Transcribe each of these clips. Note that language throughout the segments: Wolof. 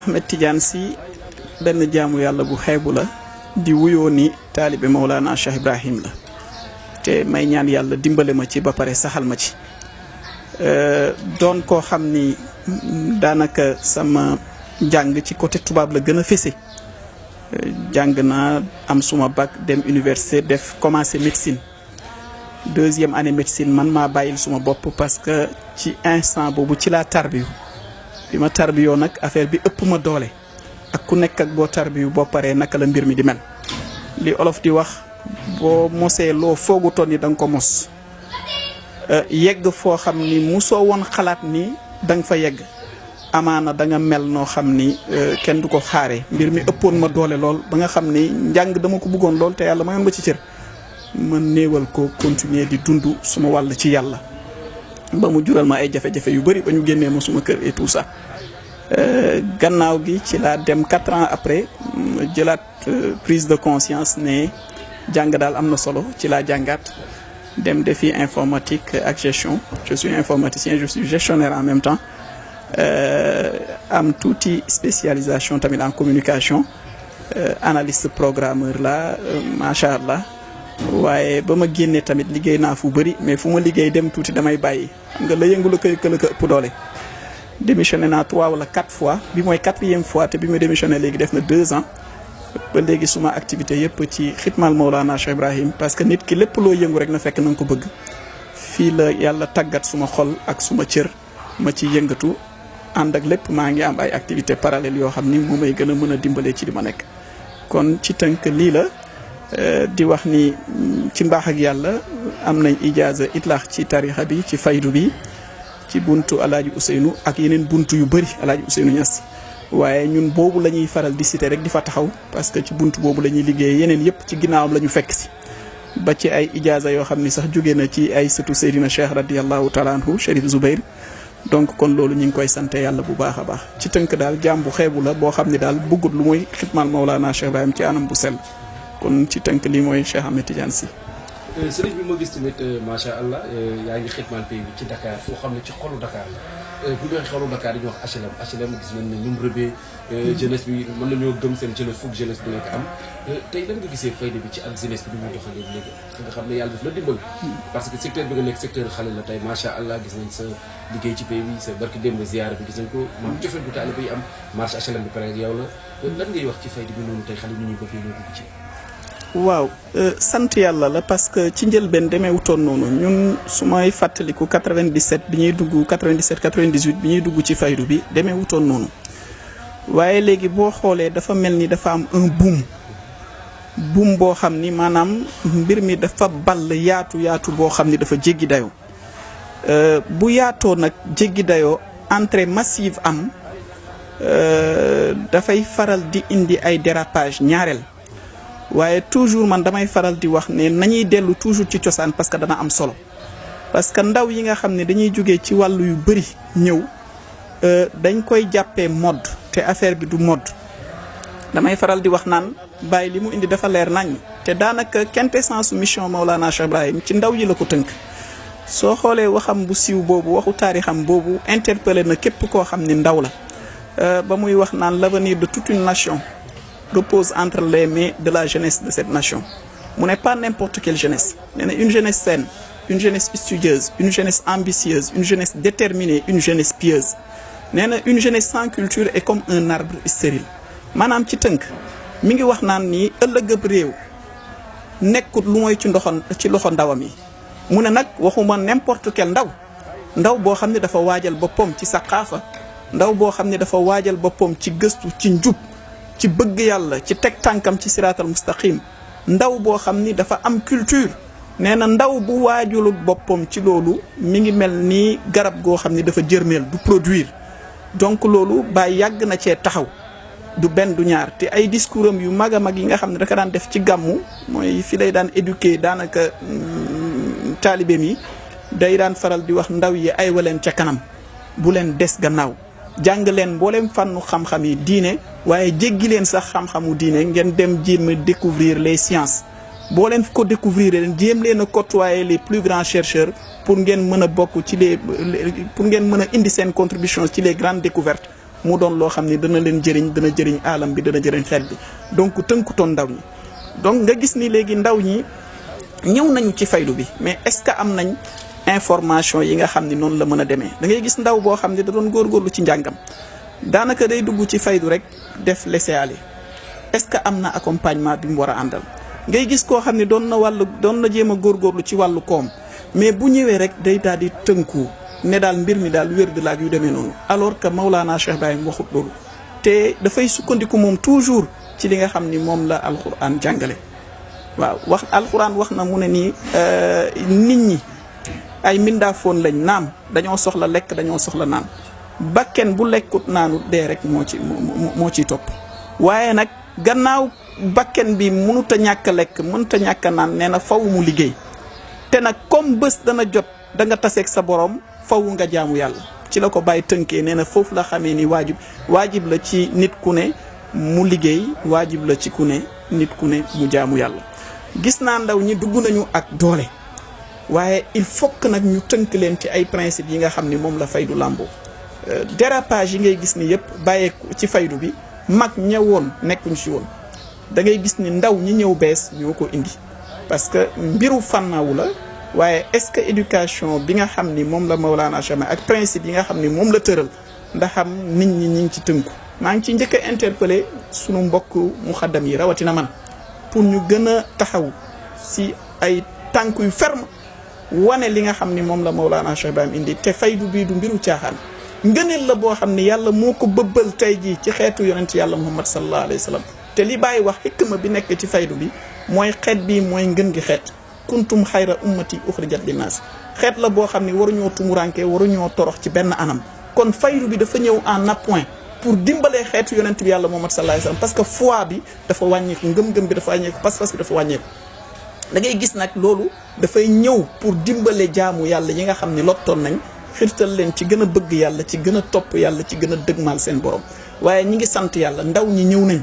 Ahmed Tidiane Sy benn jaamu yàlla bu xeebu la di wuyoo ni taalibe Mawlana Cheikh Ibrahim la te may ñaan yàlla dimbale ma ci ba pare saxal ma ci doon koo xam ni daanaka sama jàng ci côté tubaab la gën a fese jàng naa am suma bac dem université def commencé médecine deuxième année médecine man maa bàyyil suma bopp parce que ci instant boobu ci laa tarbiyu bi ma tarbiyoo nag affaire bi ëpp ma doole ak ku nekk ak boo tarbiyu boo paree naka la mbir mi di mel li olof di wax boo mosee loo foogutoon ni da nga ko mos yegg foo xam ni musoo woon xalaat ni da nga fa yegg amaana da nga mel noo xam ni kenn du ko xaaree mbir mi ëppoon ma doole lool ba nga xam ni njàng dama ko bëggoon lool te yàlla mayoon ma ci cër ma néewal ko continuer di dund suma wàll ci yàlla ba mu jural ma ay jafe-jafe yu bëri ba ñu génnee ma suma kër et tout ça gannaaw gi ci laa dem 4 ans après jëlaat prise de conscience ne jàng daal am na solo ci laa jàngaat dem defi informatique ak gestion je suis informaticien je suis gestionnaire en même temps am tuuti spécialisation tamit en communication analyste programmeur la macha allah waaye ba ma génnee tamit liggéey naa fu bëri mais fu ma liggéey dem tuuti damay bàyyi xam nga la yëngu la koy këla ko ëpp doole démissionné naa 3 wala 4 fois bi mooy 4e fois te bi ma démissionné léegi def na 2 ans ba léegi suma activité yëpp ci xitmal Mawlana Cheikh Ibrahim parce que nit ki lépp loo yëngu rek na fekk na nga ko bëgg fii la yàlla tàggat suma xol ak suma cër ma ci yëngatu ànd ak lépp maa ngi am ay activité parallèles yoo xam ni moo may gën a mën a dimbalee ci li ma nekk kon ci tënk lii la di wax ni ci mbaax ak yàlla am nañ ijaaza itlaax ci tarixa bi ci faydu bi ci buntu alaaji Ousseynou ak yeneen buntu yu bëri alaaji Ousseynou Niass waaye ñun boobu la ñuy faral di citer rek di fa taxaw parce que ci buntu boobu la ñuy liggéey yeneen yëpp ci ginnaawam la ñu fekk si ba ci ay ijaaza yoo xam ni sax jóge na ci ay sëtu Seydina Cheikh radiallahu taala anhu Chérif Zoubair donc kon loolu ñu ngi koy sante yàlla bu baax a baax ci tënk daal jaam bu xeebu la boo xam ni daal bëggut lu muy xitmaal Mawlana Cheikh Ibrahim ci anam bu sell kon ci tënk lii mooy Cheikh Ahmed Tidiane Sy. sëriñ bi ma gis tamit macha allah yaa ngi xitmaal pays bi ci Dakar foo xam ne ci xolu Dakar la bu ñu waxee xolu Dakar dañuy wax HLM gis nañ ne ñu mu rëbee jeunesse bi mën nañoo gëm seen jeunesse foog jeunesse bu nekk am tey lan nga gisee fayda bi ci ak jeunesse bi du muy doxalee léegi nga xam ne yàlla daf la dimbal parce que secteur bi nga nekk secteur xale la tey macha allah gis nañ sa liggéey ci pays bi sa barki démb ziyaara bi gis nañ ko moom jofet bu taalibe yi am marché HLM bi pare ak yow la lan ngay wax ci fayda bi noonu tey xale ñu ñuy bëggee ñoo dugg ci waaw sant yàlla la parce que ci njëlbeen demee wutoon noonu ñun su may fàttaliku 97 bi ñuy dugg 97 98 bi ñuy dugg ci faydu bi demee wutoon noonu waaye léegi boo xoolee dafa mel ni dafa am un boom boo xam ni maanaam mbir mi dafa ball yaatu boo xam ni dafa jéggi dayoo bu yaatoo nag jéggi dayoo entrée massive am dafay faral di indi ay dérapage ñaareel waaye toujours man damay faral di wax ne nañuy dellu toujours ci cosaan parce que dana am solo parce que ndaw yi nga xam ne dañuy jógee ci wàllu yu bëri ñëw dañ koy jàppee mode te affaire bi du mode damay faral di wax naan bàyyi li mu indi dafa leer nañ te daanaka quintessence mission Mawlana Cheikh Ibrahim ci ndaw yi la ko tënk soo xoolee waxam bu siiw boobu waxu taarixam boobu interpellé na képp koo xam ne ndaw la ba muy wax naan l'avenir de toute une nation repose entre les mains de la jeunesse de cette nation mu n'est pas n'importe quelle jeunesse nee na une jeunesse saine une jeunesse studieuse une jeunesse ambitieuse une jeunesse déterminée une jeunesse pieuse nee na une jeunesse sans culture est comme un arbre stérile maanaam ci tënk mi ngi wax naan ni ëllëgëb réew nekkut lu mooy ci loxo ndawam yi mu ne nag waxuma n'importe quel ndaw boo xam ne dafa waajal boppam ci saqaafa ndaw boo xam ne dafa waajal boppam ci gëstu ci njub ci bëgg yàlla ci teg tànkam ci siraatal mustaqim ndaw boo xam ni dafa am culture nee na ndaw bu waajulu boppam ci loolu mi ngi mel ni garab goo xam ni dafa jërmeel du produire donc loolu Baay yàgg na cee taxaw du benn du ñaar te ay discours am yu mag a mag yi nga xam ne daka daan def ci gàmmu mooy fi lay daan éduquer daanaka taalibeem yi day daan faral di wax ndaw yi ay waleen ca kanam bu leen des gannaaw jàng leen mboolem fànnu xam-xam yi diine waaye jéggi leen sax xam-xamu diine ngeen dem jéem a découvrir les sciences boo leen ko découvrir leen jéem leen a côtoyer les plus grands chercheurs pour ngeen mën a bokk ci pour ngeen mën a indi seen contribution ci les grandes découvertes mu doon loo xam ne dana leen jëriñ dana jëriñ alam bi dana jëriñ xeet bi donc tënkutoon ndaw ñi. donc nga gis ni léegi ndaw ñi ñëw nañu ci faydu bi mais est-ce que am nañ information yi nga xam ni noonu la mën a demee da ngay gis ndaw boo xam ne da doon góorgóorlu ci njàngam daanaka day dugg ci faydu rek def laisser-aller est-ce que am na accompagnement bi mu war a àndal. ngay gis koo xam ne doon na jéem a góorgóorlu ci wàllu koom mais bu ñëwee rek day daal di tënku ne daal mbir mi daal wér de laag yu demee noonu alors que Maulana Cheikh Ibrahim waxut loolu te dafay sukkandiku moom toujours ci li nga xam ni moom la alquran jàngale. waaw wax alquran wax na mu ne nii nit ñi ay mbindaafoon lañ naam dañoo soxla lekk dañoo soxla naan bakken bu lekkut naanu dee rek moo ciy topp waaye nag gannaaw bakken bi mënut a ñàkk a lekk mënut a ñàkk a naan nee na faw mu liggéey te nag comme bés dana jot da nga taseeg sa borom faw nga jaamu yàlla ci la ko bàyyi tënkee nee na foofu la xamee ni waajib la ci nit ku ne mu liggéey waajib la ci ku ne nit ku ne mu jaamu yàlla. gis naa ndaw ñi dugg nañu ak doole waaye il faut que nag ñu tënk leen ci ay principes yi nga xam ni moom la faydu làmboo dérapage yi ngay gis ni yëpp bàyyeeku ci faydu bi mag ñëwoon nekkuñ ci woon da ngay gis ni ndaw ñi ñëw bees ñoo ko indi parce que mbiru fànnaawu la waaye est-ce que éducation bi nga xam ni moom la Maulana Cheikh ak principe yi nga xam ni moom la tëral ndax xam nit ñi ngi ci tënku maa ngi ci njëkk a interpellé sunu mbokk muxaddam yi rawatina man pour ñu gën a taxaw si ay tànk yu ferme wane li nga xam ni moom la Maulana Cheikh Ibrahim indi te faydu bii du mbiru caaxaan ngëneel la boo xam ni yàlla moo ko bëbbal tey jii ci xeetu yonent yàlla Muhammad sallallahu alayhi wa sallam te li bàyyi wax xikma bi nekk ci faydu bi mooy xeet bi mooy ngën gi xeet kuntum xayra ummati uxrijat linnaas xeet la boo xam ni waruñoo tumuranke waruñoo torox ci benn anam kon faydu bi dafa ñëw en appoint pour dimbalee xeetu yonent bi yàlla Muhammad sallallahu alayhi wa sallam parce que foi bi dafa wàññeeku ngëm-ngëm bi dafa wàññeeku pas-pas bi dafa wàññeeku da ngay gis nag loolu dafay ñëw pour dimbale jaamu yàlla yi nga xam ni lottoon nañ xirtal leen ci gën a bëgg yàlla ci gën a topp yàlla ci gën a dëgmal seen borom waaye ñi ngi sant yàlla ndaw ñi ñëw nañ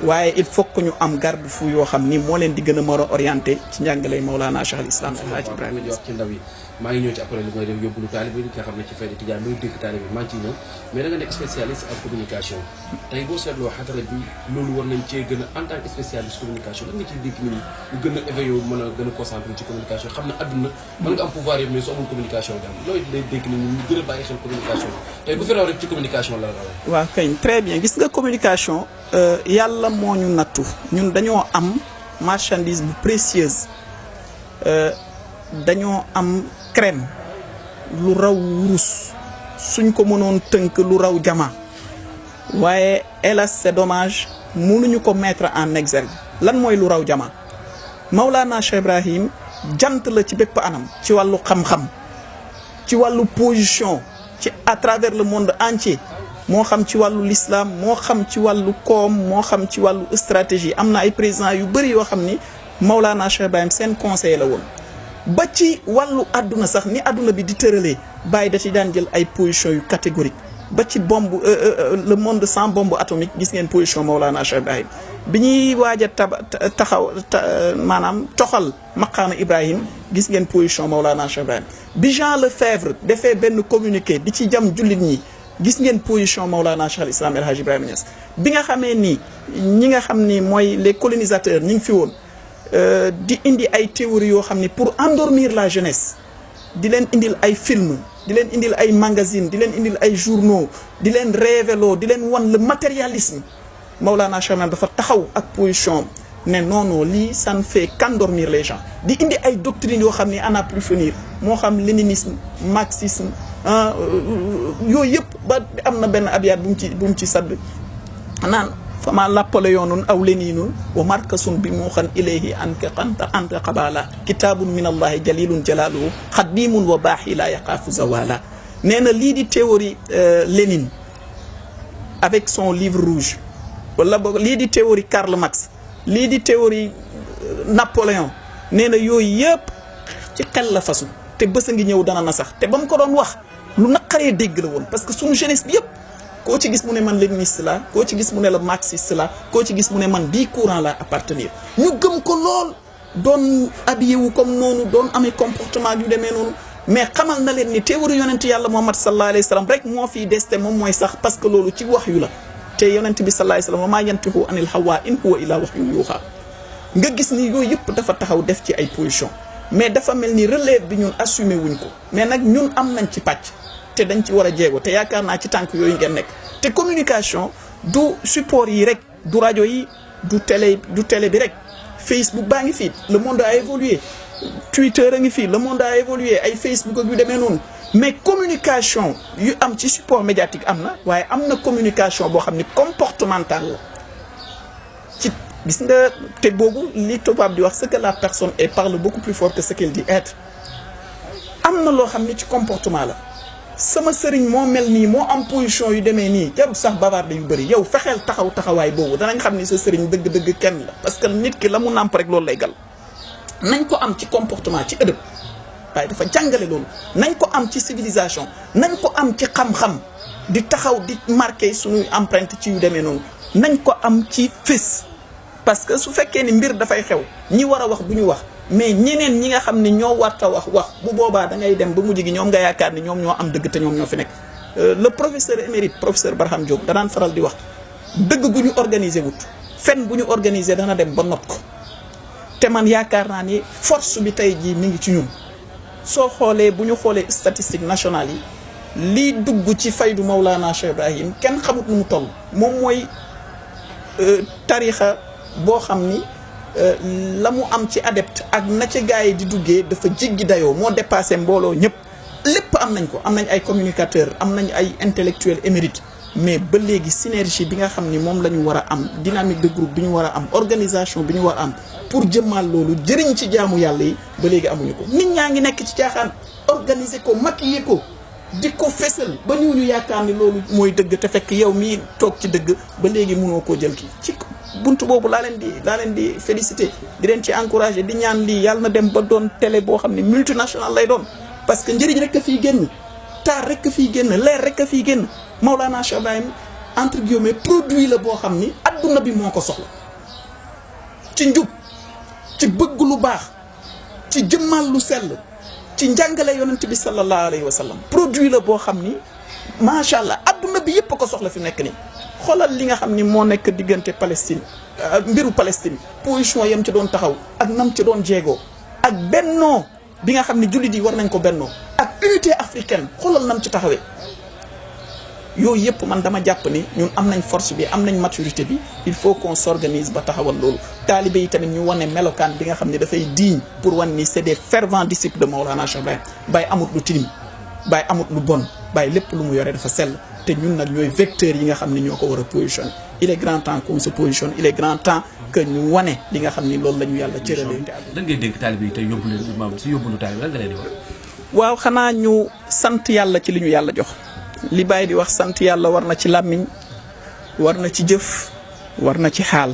waaye il faut que ñu am garde fou yoo xam ni moo leen di gën a mën a orienté ci njàngale Maulana Cheikh al Islam El Hadj Ibrahima wax ci ndaw yi maa ngi ñëw ci après li mooy def yóbbu lu taalibe bi nga xam ne ci fayda tijaan looy dégg taalibe bi maa ngi ciy ñëw mais da nga nekk spécialiste en communication tey boo seetloo xadara bi loolu war nañ cee gën a en tant que spécialiste communication lan nga ciy dégg nit ñi ñu gën a éveillé mën a gën a concentré ci communication xam ne adduna mën nga am pouvoir yëpp mais soo amul communication bi am looy lay dégg nit ñi ñu gën a bàyyi xel communication tey bu fi raw rek ci communication la rawee waaw kañ très bien gis nga communication yàlla moo ñu nattu ñun dañoo am marchandise bu précieuse dañoo am crème lu raw wurus suñ ko mënoon tënk lu raw jama waaye hélas c'est dommage mënuñu ko mettre en exergue lan mooy lu raw jama Maulana Cheikh Ibrahim jant la ci bépp anam ci wàllu xam-xam ci wàllu position ci à travers le monde entier moo xam ci wàllu l'islam moo xam ci wàllu koom moo xam ci wàllu stratégie am na ay présidents yu bëri yoo xam ni Maulana Cheikh Ibrahim seen conseiller la woon ba ci wàllu àdduna sax ni àdduna bi di tëralee bàyyi da ci daan jël ay position yu catégorique ba ci bombe le monde sans bombe atomique gis ngeen position Maulana Cheikh Ibrahim bi ñuy waaj a maanaam toxal maqaama Ibrahim gis ngeen position Maulana Cheikh Ibrahim bi Jean Lefebvre defee benn communiqué di ci jam jullit ñi gis ngeen position Maulana Cheikh al Islam El Hadj Ibrahima Niass bi nga xamee ni ñi nga xam ni mooy les colonisateurs ñi ngi fi woon di indi ay théories yoo xam ni pour endormir la jeunesse di leen indil ay film di leen indil ay magazine di leen indil ay journaux di leen révélo di leen wan le matérialisme Maulana Cheikh Ibrahim dafa taxaw ak position ne non non lii ça ne fait qu'endormir les gens di indi ay doctrines yoo xam ni à n'en plus finir moo xam léninisme marxisme yooyu yëpp ba am na benn abyaat bu mu ci sadd naan fama Napoléonun aw Léninun wa markasun bi mu xan ilayhi anta qabala kitabun min allahi jalilun jalaluhu xadimun wa baaxi la yaqaafu zawala nee na lii di théorie Lénine avec son livre rouge wala boog lii di théorie Karl Marx lii di théorie Napoléon nee na yooyu yëpp ci xel la fasu te bés a ngi ñëw dana na sax te ba mu ko doon wax lu naqaree dégg la woon parce que suñu jeunesse bi yëpp koo ci gis mu ne man léniniste la koo ci gis mu ne la marxiste la koo ci gis mu ne man bii courant la appartenir ñu gëm ko lool doon habillé wu comme noonu doon amee comportement yu demee noonu mais xamal na leen ni teewaru yonent yàlla Muhammad sallallahu alayhi wa sallam rek moo fiy des te moom mooy sax parce que loolu ci wax yu la te yonent bi sallallahu alayhi wa sallam wa maa yantiqu anil hawaa in huwa illaa wahyun yuuhaa nga gis ni yooyu yëpp dafa taxaw def ci ay position mais dafa mel ni relève bi ñun assumé wuñ ko mais nag ñun am nañ ci pàcc te dañ ci war a jéego te yaakaar naa ci tànk yooyu ngeen nekk te communication du support yi rek du rajo yi du télé bi rek Facebook baa ngi fii le monde a évolué Twitter a ngi fii le monde a évolué ay Facebook ak yu demee noonu mais communication yu am ci support médiatique am na waaye am na communication boo xam ni comportementale la ci gis nga te boobu li tubaab di wax ce que la personne est parle beaucoup plus fort que ce qu'elle dit être am na loo xam ni ci comportement la sama sëriñ moo mel nii moo am position yu demee nii jarul sax bavarde yu bëri yow fexeel taxawaay boobu danañ xam ni sa sëriñ dëgg-dëgg kenn la parce que nit ki la mu nàmp rek loolu lay gal nañ ko am ci comportement ci ëdëb waaye dafa jàngale loolu nañ ko am ci civilisation nañ ko am ci xam-xam di taxaw di marqué suñuy empreinte ci yu demee noonu nañ ko am ci fés parce que su fekkee ni mbir dafay xew ñi war a wax bu ñu wax mais ñeneen ñi nga xam ni ñoo warta wax bu boobaa da ngay dem ba mujj gi ñoom nga yaakaar ni ñoom ñoo am dëgg te ñoom ñoo fi nekk le professeur émérite professeur Barham Diop danaan faral di wax dëgg gu ñu organisé wut fen bu ñu organisé dana dem ba not ko te man yaakaar naa ni force bi tey jii mi ngi ci ñun soo xoolee bu ñu xoolee statistique nationale yi lii dugg ci faydu Mawlana Cheikh Ibrahim kenn xamut nu mu toll moom mooy tarixa boo xam ni la mu am ci adepte ak na ca gars yi di duggee dafa jéggi dayoo moo dépassé mbooloo ñëpp lépp am nañ ko am nañ ay communicateurs am nañ ay intellectuels émérites mais ba léegi synergie bi nga xam ni moom la ñu war a am dynamique de groupe bi ñu war a am organisation bi ñu war a am pour jëmmal loolu jëriñ ci jaamu yàlla yi ba léegi amuñu ko nit ñaa ngi nekk ci caaxaan organiser ko maquiller ko di ko fesal ba ñu yaakaar ni loolu mooy dëgg te fekk yow mii toog ci dëgg ba léegi mënoo koo jël kii ci buntu boobu laa leen di féliciter di leen ci encourager di ñaan lii yàlla na dem ba doon télé boo xam ne multinational lay doon parce que njëriñ rek a fiy génn taar rek a fiy génn leer rek a fiy génn Mawlana Cheikh Ibrahim entre guillemets produit la boo xam ni adduna bi moo ko soxla ci njub ci bëgg lu baax ci jëmmal lu sell ci njàngale yonent bi sallallahu alayhi wa sallam produit la boo xam ni macha allah adduna bi yëpp ko soxla fi nekk nii xoolal li nga xam ni moo nekk diggante Palestine mbiru Palestine position yam ci doon taxaw ak nam ci doon jéegoo ak bennoo bi nga xam ni jullit yi war nañ ko bennoo ak unité africaine xoolal nam ci taxawee yooyu yëpp man dama jàpp ni ñun am nañ force bi am nañ maturité bi il faut qu'on s'organise ba taxawal loolu taalibe yi tamit ñu wane melokaan bi nga xam ne dafay digne pour wan ni c'est des fervents disciples de Mawlana Cheikh Ibrahim Baye amut lu tilim Baye amut lu bon Baye lépp lu mu yore dafa sell te ñun nag ñooy vecteurs yi nga xam ne ñoo ko war a positionner il est grand temps qu'on se positionne il est grand temps que ñu wane li nga xam ni loolu la ñu yàlla cëralee. lan ngay dénk taalibe yi tey yóbbu leen maam si yóbbu taalibe lan nga leen di wax. waaw xanaa ñu sant yàlla ci li ñu yàlla jox li Baye di wax sant yàlla war na ci làmmiñ war na ci jëf war na ci xaal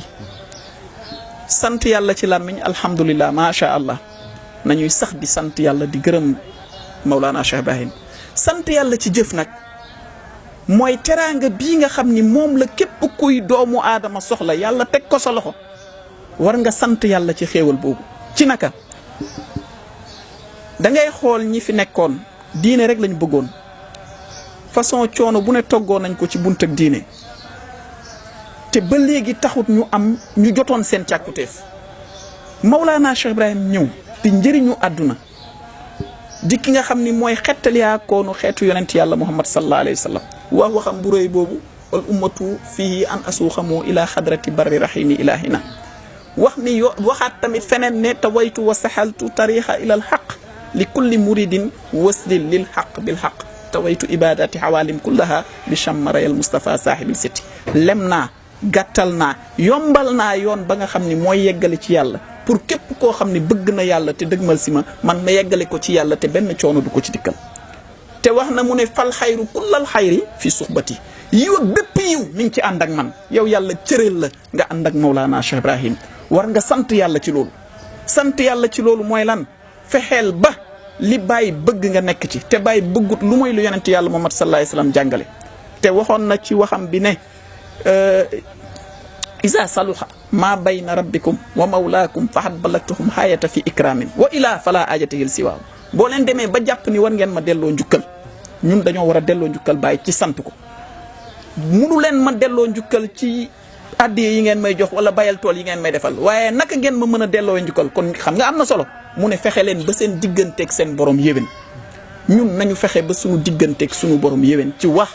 sant yàlla ci làmmiñ alhamdulilah macha allah nañuy sax di sant yàlla di gërëm Mawlana Cheikh Ibrahim sant yàlla ci jëf nag mooy teraanga bii nga xam ni moom la képp kuy doomu aadama soxla yàlla teg ko sa loxo war nga sant yàlla ci xéewal boobu ci naka da ngay xool ñi fi nekkoon diine rek lañu bëggoon façon coono bu ne toggoo nañ ko ci bunt ak diine te ba léegi taxut ñu am ñu jotoon seen càkkutéef Mawlana Cheikh Ibrahim ñëw di njëriñu àdduna di ki nga xam ni mooy xettaliyaa koonu xeetu yonent yàlla Muhammad sallallahu alayhi wa sallam waxam bu rëy boobu wal ummatu fihi an asuuxamoo ila xadrati barri rahimi ilahina wax ni waxaat tamit feneen ne tawaytu wa saxaltu tarixa ila al xaq li kulli muridin waslil lil xaq bil xaq tawaytu ibadati xawaalim kullaha bi chammarayal Moustapha saahibil sitti lem naa gàttal naa yombal naa yoon ba nga xam ni mooy yeggale ci yàlla pour képp koo xam ne bëgg na yàlla te dëgmal si ma man ma yeggale ko ci yàlla te benn coono du ko ci dikkal te wax na mu ne fal xayru kullal xayri fi suxbati yiw ak bépp yiw mi ngi ci ànd ak man yow yàlla cëreel la nga ànd ak Mawlana Cheikh Ibrahim war nga sant yàlla ci loolu sant yàlla ci loolu mooy lan fexeel ba li Baye bëgg nga nekk ci te Baye bëggut lu mooy lu yonent yàlla Muhammad sallallahu alayhi wasallam jàngale te waxoon na ci waxam bi ne isa saluha ma bayna rabbikum wa mawlaakum fahad balagtuhum hayata fi ikramin wa ila fala ajatihil siwaaw boo leen demee ba jàpp ni war ngeen ma delloo njukkal ñun dañoo war a delloo njukkal Baye ci sant ko. munu leen ma delloo njukkal ci addiya yi ngeen may jox wala bayal tool yi ngeen may defal waaye naka ngeen ma mën a delloo njukkal kon xam nga am na solo mu ne fexe leen ba seen digganteeg seen borom yéwén ñun nañu fexe ba suñu digganteeg suñu borom yéwén ci wax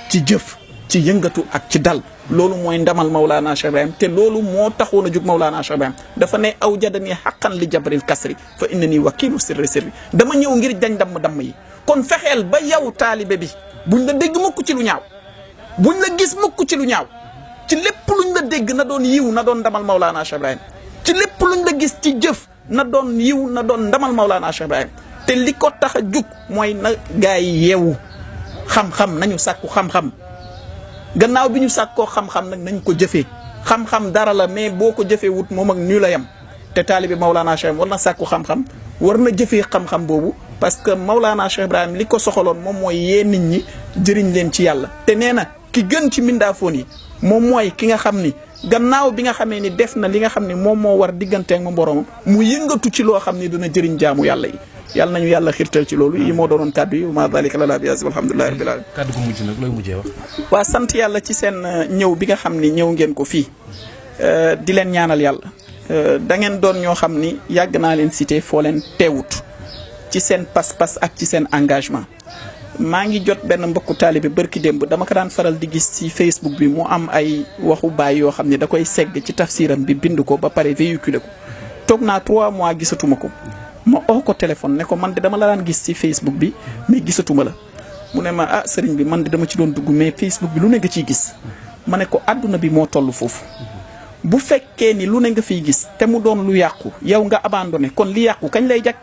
ci jëf ci yëngatu ak ci dal loolu mooy ndamal Mawlana Cheikh Ibrahim te loolu moo taxoon a jug Mawlana Cheikh Ibrahim dafa ne aw jadani xaqan li jabril kasri fa inna nii wakiilu sirri sirri dama ñëw ngir dañ damm yi kon fexeel ba yow taalibe bi buñ la dégg mukk ci lu ñaaw buñ la gis mukk ci lu ñaaw ci lépp luñ la dégg na doon yiw na doon ndamal Mawlana Cheikh Ibrahim ci lépp luñ la gis ci jëf na doon yiw na doon ndamal Mawlana Cheikh Ibrahim te li ko tax a jug mooy na gaa yi yeewu xam-xam nañu sàkku xam-xam gannaaw bi ñu sàkkoo xam-xam nag nañ ko jëfee xam-xam dara la mais boo ko jëfee wut moom ak ñu la yem te taalibi Mawlana Cheikh war na sàkku xam-xam war na jëfee xam-xam boobu parce que Mawlana Cheikh Ibrahim li ko soxaloon moom mooy yee nit ñi jëriñ leen ci yàlla te nee na ki gën ci mindaafoon yi moom mooy ki nga xam ni gannaaw bi nga xamee ni def na li nga xam ni moom moo war digganteeg ma boromam mu yëngatu ci loo xam ni dina jëriñ jaamu yàlla yi yàlla nañu yàlla xirtal ci loolu yi moo doonoon kaddu yi ma dalika la bi yas alhamdulillahi rabbil alamin kaddu gu mujj nag looy mujjee wax. waa sant yàlla ci seen ñëw bi nga xam ni ñëw ngeen ko fii di leen ñaanal yàlla da ngeen doon ñoo xam ni yàgg naa leen cité foo leen teewut ci seen pas-pas ak ci seen engagement maa ngi jot benn mbokku taalibe bërki démb dama ko daan faral di gis ci Facebook bi mu am ay waxu baay yoo xam ne da koy segg ci tafsiram bi bind ko ba pare véhiculer ko toog naa 3 mois gisatuma ko ma oo ko téléphone ne ko man de dama la daan gis ci Facebook bi mais gisatuma la mu ne ma ah sëriñ bi man de dama ci doon dugg mais Facebook bi lu ne nga ciy gis ma ne ko adduna bi moo toll foofu bu fekkee ni lu ne nga fiy gis te mu doon lu yàqu yow nga abandonné kon li yàqu kañ lay jag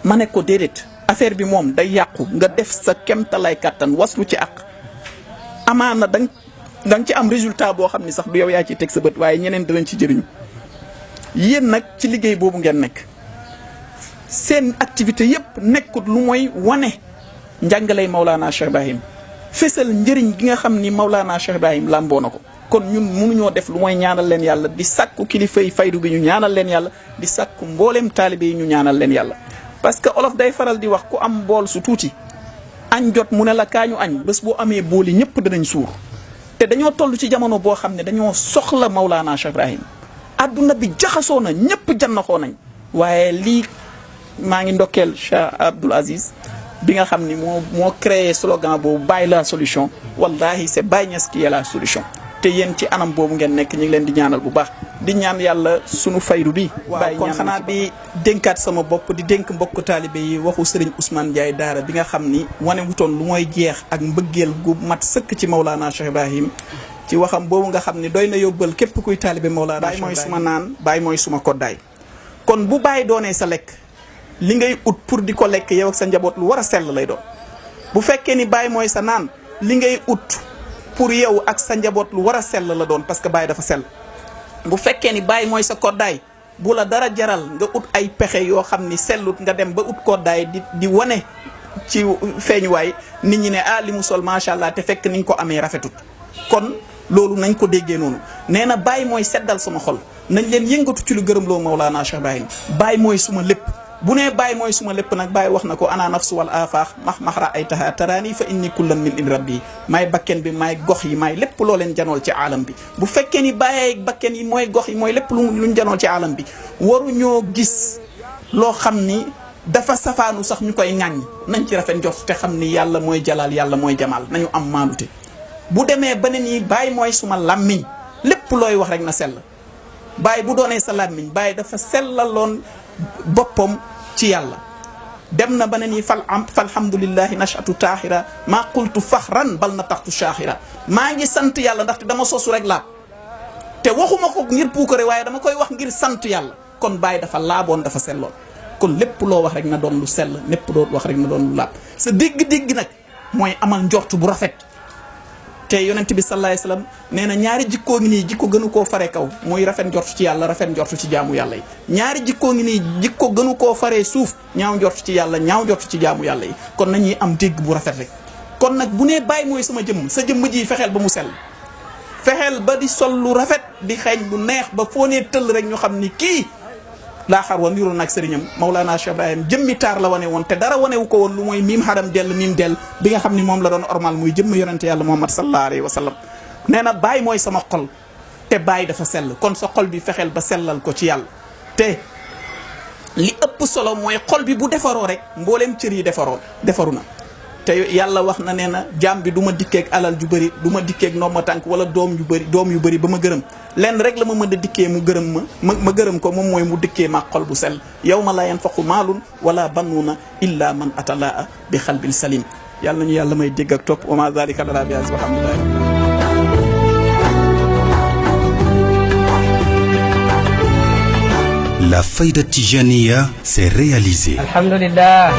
ma ne ko déedéet affaire bi moom day yàqu nga def sa kemtalay kàttan waslu ci àq amaana danga ci am résultat boo xam ni sax du yow yaa ciy teg sa bët waaye ñeneen dinañ ci jëriñu yéen nag ci liggéey boobu ngeen nekk seen activité yépp nekkut lu mooy wane njàngalay Maulana Cheikh Ibrahim fésal njëriñ gi nga xam ni Maulana Cheikh Ibrahim làmboo na ko kon ñun mënuñoo def lu mooy ñaanal leen yàlla di sàkku kilifa yi faydu bi ñu ñaanal leen yàlla di sàkku mbooleem taalibe yi ñu ñaanal leen yàlla parce que olof day faral di wax ku am bool su tuuti añ jot mu ne la kaañu añ bés boo amee bool yi ñëpp danañ suur te dañoo toll ci jamono boo xam ne dañoo soxla Maulana Cheikh Ibrahim adduna bi jaxasoo na ñëpp jannaxoo nañ waaye lii maa ngi ndokkeel Cheikh Abdoul Aziz bi nga xam ni moo créé slogan boobu Baye la solution wallahi c'est Baye Niass qui est la solution te yéen ci anam boobu ngeen nekk ñu ngi leen di ñaanal bu baax di ñaan yàlla sunu faydu bi waaw kon xanaa di dénkaat sama bopp di dénk mbokk taalibe yi waxu Serigne Ousmane Ndiaye daara bi nga xam ni wane wutoon lu mooy jeex ak mbëggeel gu mat sëkk ci Maulana Cheikh Ibrahim ci waxam boobu nga xam ni doy na yóbbal képp kuy taalibe Maulana Cheikh Ibrahim Baye mooy suma naan Baye mooy suma koddaay kon bu Baye doonee sa lekk li ngay ut pour di ko lekk yow ak sa njaboot lu war a sell lay doon bu fekkee ni Baye mooy sa naan li ngay ut pour yow ak sa njaboot lu war a sell la doon parce que Baye dafa sell bu fekkee ni Baye mooy sa koddaay bu la dara jaral nga ut ay pexe yoo xam ni sellut nga dem ba ut koddaay di wane ci feeñuwaay nit ñi ne ah li mu sol macha allah te fekk niñ ko amee rafetut kon loolu nañ ko déggee noonu nee na Baye mooy seddal sama xol nañ leen yëngatu ci lu gërëm loo Maulana Cheikh Ibrahim Baye mooy suma lépp bu nee Baye mooy suma lépp nag Baye wax na ko ana nafsu wal afaax maxra ay taha taraani fa inni kullan min in rabbi maay bakken bi maay gox yi maay lépp loo leen janool ci aalam bi bu fekkee ni Baye bakken yi mooy gox yi mooy lépp luñ janool ci aalam bi waruñoo gis loo xam ni dafa safaanu sax ñu koy ŋàññ nañ ci rafet njort te xam ni yàlla mooy jalaal yàlla mooy jamaal nañu am maandute bu demee ba ne nii Baye mooy suma làmmiñ lépp looy wax rek na sell Baye bu doonee sa làmmiñ Baye dafa sellaloon boppam ci yàlla dem na ba ne nii falhamdulillahi nashatu taaxira maa qultu faxran bal na taxtu shaaxira maa ngi sant yàlla ndaxte dama sosu rek laab te waxuma ko ngir puukare waaye dama koy wax ngir sant yàlla kon Baye dafa laaboon dafa selloon kon lépp loo wax rek na doon lu sell lépp loo wax rek na doon lu laab sa dégg-dégg nag mooy amal njort bu rafet te yonent bi sallallahu alayhi wasallam nee na ñaari jikkoo ngi nii jikko gënu koo fare kaw muy rafet njort ci yàlla rafet njort ci jaamu yàlla yi ñaari jikkoo ngi nii jikko gënu koo faree suuf ñaaw njort ci yàlla ñaaw njort ci jaamu yàlla yi kon nañuy am dégg bu rafet rek kon nag bu nee Baye mooy sama jëmm sa jëmm ji fexeel ba mu sell fexeel ba di sol lu rafet di xeeñ lu neex ba foo nee tëll rek ñu xam ni kii laaxar wa niru nag sëriñam Mawlana Cheikh Ibrahim jëmmi taar la wane woon te dara wanewu ko woon lu mooy miim xaram dell miim dell bi nga xam ni moom la doon ormal muy jëmm yonente yàlla Muhammad sallallahu alayhi wa sallam nee na baay mooy sama xol te baay dafa sell kon sa xol bi fexeel ba sellal ko ci yàlla te li ëpp solo mooy xol bi bu defaroo rek mbooleem cër yi defaru na te yàlla wax na nee na jaam bi du ma dikkeeg alal ju bëri du ma dikkeeg ndomba tànk wala doom yu bëri ba ma gërëm lenn rek la ma mën a dikkee mu gërëm ma gërëm ko moom mooy mu dikkee ma xol bu sell yawma la yanfaqu maalun wala banuuna illa man atalaa bi xalbin salim yàlla nañu yàlla may dégg ak topp wa ma zalika ala bi aziz walhamdulillah. La Fayda Tijaniya s'est réalisée. Alhamdulillah.